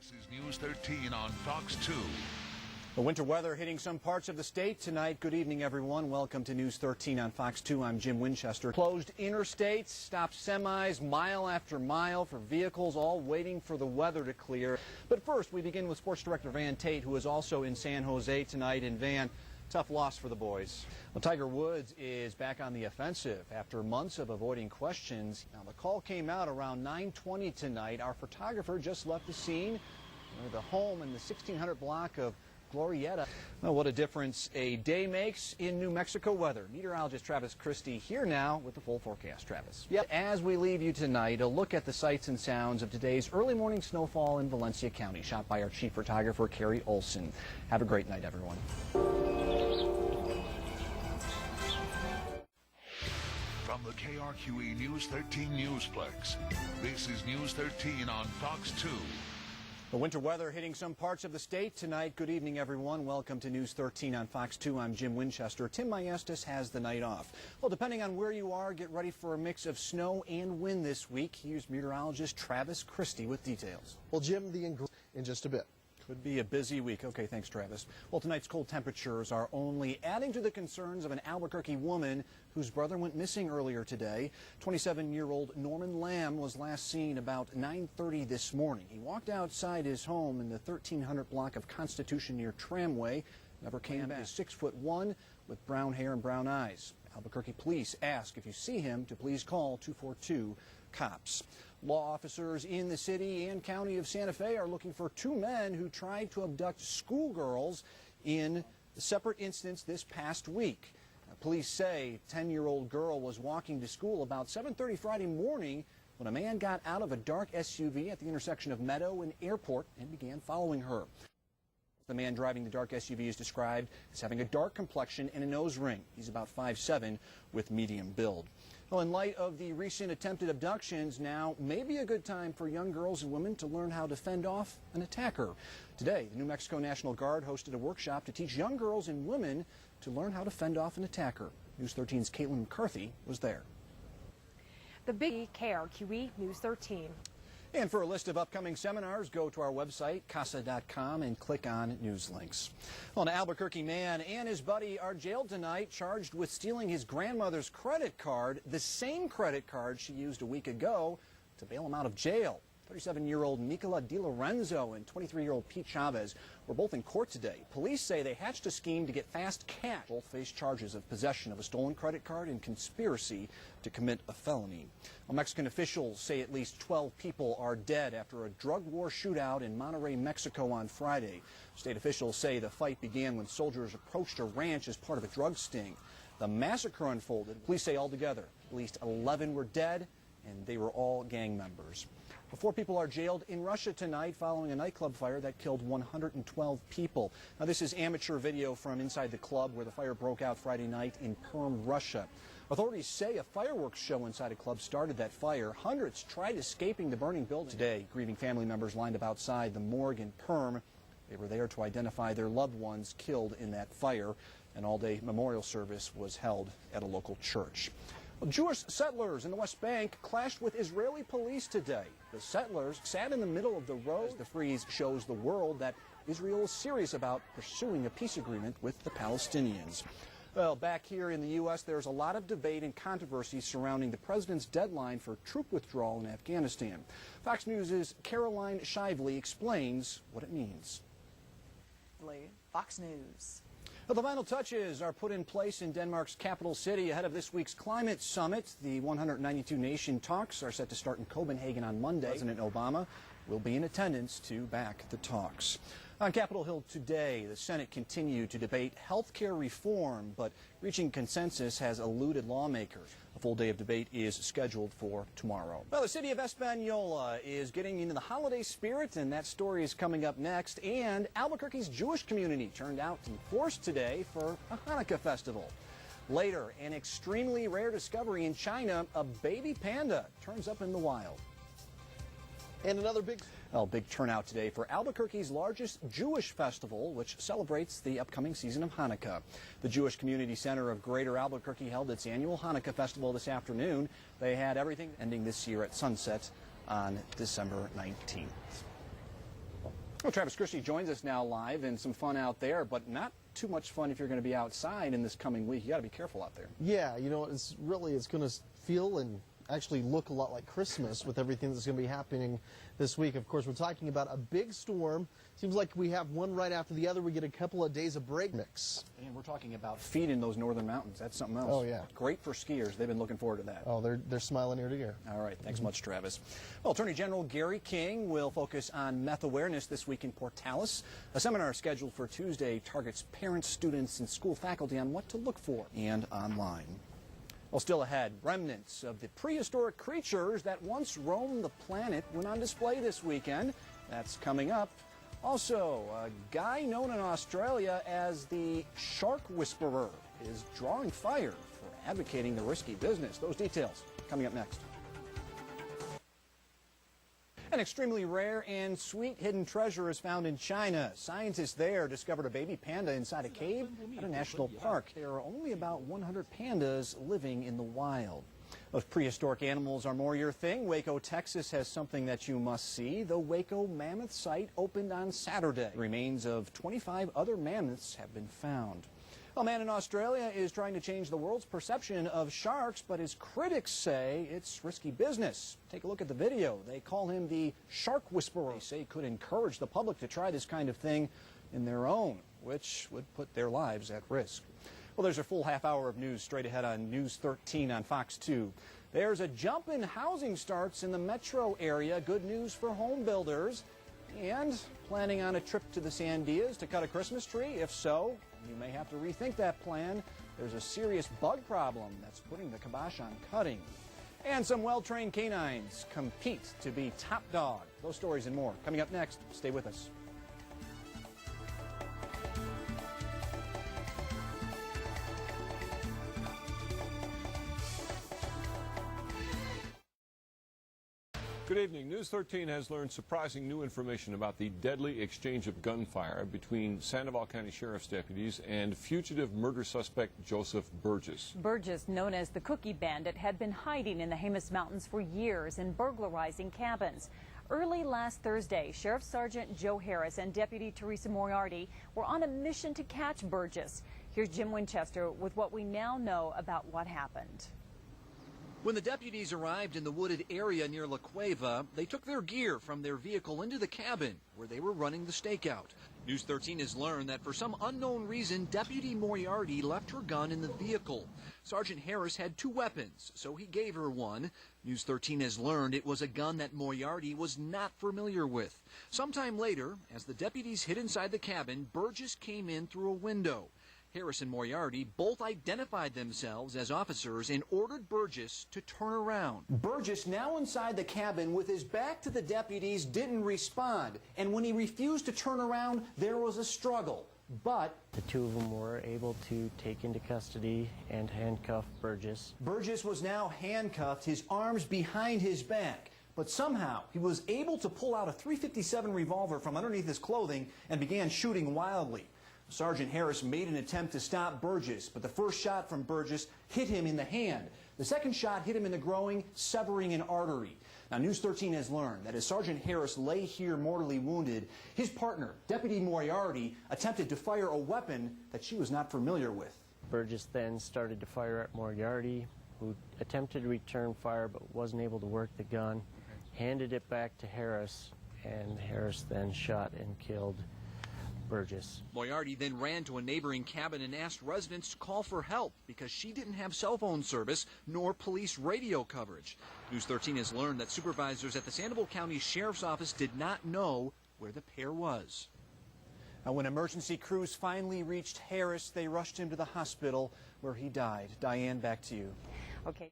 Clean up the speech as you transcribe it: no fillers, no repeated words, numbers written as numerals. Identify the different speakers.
Speaker 1: This is News 13 on Fox 2.
Speaker 2: The winter weather hitting some parts of the state tonight. Good evening, everyone. Welcome to News 13 on Fox 2. I'm Jim Winchester. Closed interstates, stopped semis mile after mile for vehicles, all waiting for the weather to clear. But first, we begin with Sports Director Van Tate, who is also in San Jose tonight. And Van, tough loss for the boys. Well, Tiger Woods is back on the offensive after months of avoiding questions. Now, the call came out around 9:20 tonight. Our photographer just left the scene, the home in the 1600 block of Glorieta. Well, what a difference a day makes in New Mexico weather. Meteorologist Travis Christie here now with the full forecast. Travis. Yep. As we leave you tonight, a look at the sights and sounds of today's early morning snowfall in Valencia County, shot by our chief photographer, Carrie Olson. Have a great night, everyone.
Speaker 1: From the KRQE News 13 Newsplex, this is News 13 on Fox 2.
Speaker 2: The winter weather hitting some parts of the state tonight. Good evening, everyone. Welcome to News 13 on Fox 2. I'm Jim Winchester. Tim Maestas has the night off. Well, depending on where you are, get ready for a mix of snow and wind this week. Here's meteorologist Travis Christie with details.
Speaker 3: Well, Jim, in just a bit.
Speaker 2: Could be a busy week. Okay, thanks, Travis. Well, tonight's cold temperatures are only adding to the concerns of an Albuquerque woman whose brother went missing earlier today. 27-year-old Norman Lamb was last seen about 9:30 this morning. He walked outside his home in the 1300 block of Constitution near Tramway. Never came back. He's 6'1" with brown hair and brown eyes. Albuquerque police ask if you see him to please call 242-COPS. Law officers in the city and county of Santa Fe are looking for two men who tried to abduct schoolgirls in a separate instance this past week. Police say a 10-year-old girl was walking to school about 7:30 Friday morning when a man got out of a dark SUV at the intersection of Meadow and Airport and began following her. The man driving the dark SUV is described as having a dark complexion and a nose ring. He's about 5'7" with medium build. Well, in light of the recent attempted abductions, now may be a good time for young girls and women to learn how to fend off an attacker. Today, the New Mexico National Guard hosted a workshop to teach young girls and women to learn how to fend off an attacker. News 13's Caitlin McCarthy was there.
Speaker 4: The big KRQE News 13.
Speaker 2: And for a list of upcoming seminars, go to our website, casa.com, and click on news links. Well, an Albuquerque man and his buddy are jailed tonight, charged with stealing his grandmother's credit card, the same credit card she used a week ago to bail him out of jail. 37-year-old Nicola DiLorenzo and 23-year-old Pete Chavez were both in court today. Police say they hatched a scheme to get fast cash. Both face charges of possession of a stolen credit card and conspiracy to commit a felony. Well, Mexican officials say at least 12 people are dead after a drug war shootout in Monterrey, Mexico on Friday. State officials say the fight began when soldiers approached a ranch as part of a drug sting. The massacre unfolded. Police say altogether at least 11 were dead, and they were all gang members. 4 people are jailed in Russia tonight following a nightclub fire that killed 112 people. Now, this is amateur video from inside the club where the fire broke out Friday night in Perm, Russia. Authorities say a fireworks show inside a club started that fire. Hundreds tried escaping the burning building. Today, grieving family members lined up outside the morgue in Perm. They were there to identify their loved ones killed in that fire. An all-day memorial service was held at a local church. Jewish settlers in the West Bank clashed with Israeli police today. The settlers sat in the middle of the road. The freeze shows the world that Israel is serious about pursuing a peace agreement with the Palestinians. Well, back here in the U.S., there's a lot of debate and controversy surrounding the president's deadline for troop withdrawal in Afghanistan. Fox News' Caroline Shively explains what it means.
Speaker 5: Fox News.
Speaker 2: Well, the final touches are put in place in Denmark's capital city ahead of this week's climate summit. The 192-nation talks are set to start in Copenhagen on Monday. President Obama will be in attendance to back the talks. On Capitol Hill today, the Senate continued to debate health care reform, but reaching consensus has eluded lawmakers. A full day of debate is scheduled for tomorrow. Well, the city of Espanola is getting into the holiday spirit, and that story is coming up next. And Albuquerque's Jewish community turned out in force today for a Hanukkah festival. Later, an extremely rare discovery in China, a baby panda turns up in the wild.
Speaker 3: And another big
Speaker 2: turnout today for Albuquerque's largest Jewish festival, which celebrates the upcoming season of Hanukkah. The Jewish Community Center of Greater Albuquerque held its annual Hanukkah festival this afternoon. They had everything ending this year at sunset on December 19th. Well, Travis Christie joins us now live, and some fun out there, but not too much fun if you're going to be outside in this coming week. You got to be careful out there.
Speaker 3: Yeah, you know, it's going to feel and actually look a lot like Christmas with everything that's going to be happening this week. Of course, we're talking about a big storm. Seems like we have one right after the other. We get a couple of days of break mix.
Speaker 2: And we're talking about feet in those northern mountains. That's something else.
Speaker 3: Oh, yeah.
Speaker 2: Great for skiers. They've been looking forward to that.
Speaker 3: Oh, they're smiling ear to ear.
Speaker 2: All right. Thanks much, Travis. Well, Attorney General Gary King will focus on meth awareness this week in Portales. A seminar scheduled for Tuesday targets parents, students, and school faculty on what to look for and online. Well, still ahead, remnants of the prehistoric creatures that once roamed the planet went on display this weekend. That's coming up. Also, a guy known in Australia as the Shark Whisperer is drawing fire for advocating the risky business. Those details coming up next. An extremely rare and sweet hidden treasure is found in China. Scientists there discovered a baby panda inside a cave at a national park. There are only about 100 pandas living in the wild. If prehistoric animals are more your thing, Waco, Texas has something that you must see. The Waco Mammoth Site opened on Saturday. The remains of 25 other mammoths have been found. A man in Australia is trying to change the world's perception of sharks, but his critics say it's risky business. Take a look at the video. They call him the Shark Whisperer. They say he could encourage the public to try this kind of thing in their own, which would put their lives at risk. Well, there's a full half hour of news straight ahead on News 13 on Fox 2. There's a jump in housing starts in the metro area. Good news for home builders. And planning on a trip to the Sandias to cut a Christmas tree? If so, you may have to rethink that plan. There's a serious bug problem that's putting the kibosh on cutting. And some well-trained canines compete to be top dog. Those stories and more coming up next. Stay with us.
Speaker 6: Good evening. News 13 has learned surprising new information about the deadly exchange of gunfire between Sandoval County Sheriff's deputies and fugitive murder suspect Joseph Burgess.
Speaker 7: Burgess, known as the Cookie Bandit, had been hiding in the Jemez Mountains for years and burglarizing cabins. Early last Thursday, Sheriff Sergeant Joe Harris and Deputy Teresa Moriarty were on a mission to catch Burgess. Here's Jim Winchester with what we now know about what happened.
Speaker 2: When the deputies arrived in the wooded area near La Cueva, they took their gear from their vehicle into the cabin where they were running the stakeout. News 13 has learned that for some unknown reason, Deputy Moriarty left her gun in the vehicle. Sergeant Harris had two weapons, so he gave her one. News 13 has learned it was a gun that Moriarty was not familiar with. Sometime later, as the deputies hid inside the cabin, Burgess came in through a window. Harris and Moriarty both identified themselves as officers and ordered Burgess to turn around. Burgess, now inside the cabin with his back to the deputies, didn't respond. And when he refused to turn around, there was a struggle. But
Speaker 8: the two of them were able to take into custody and handcuff Burgess.
Speaker 2: Burgess was now handcuffed, his arms behind his back. But somehow he was able to pull out a .357 revolver from underneath his clothing and began shooting wildly. Sergeant Harris made an attempt to stop Burgess, but the first shot from Burgess hit him in the hand. The second shot hit him in the groin, severing an artery. Now, News 13 has learned that as Sergeant Harris lay here mortally wounded, his partner, Deputy Moriarty, attempted to fire a weapon that she was not familiar with.
Speaker 8: Burgess then started to fire at Moriarty, who attempted to return fire but wasn't able to work the gun, handed it back to Harris, and Harris then shot and killed Burgess.
Speaker 2: Moriarty then ran to a neighboring cabin and asked residents to call for help because she didn't have cell phone service nor police radio coverage. News 13 has learned that supervisors at the Sandoval County Sheriff's Office did not know where the pair was. Now, when emergency crews finally reached Harris, they rushed him to the hospital where he died. Diane, back to you.
Speaker 7: Okay.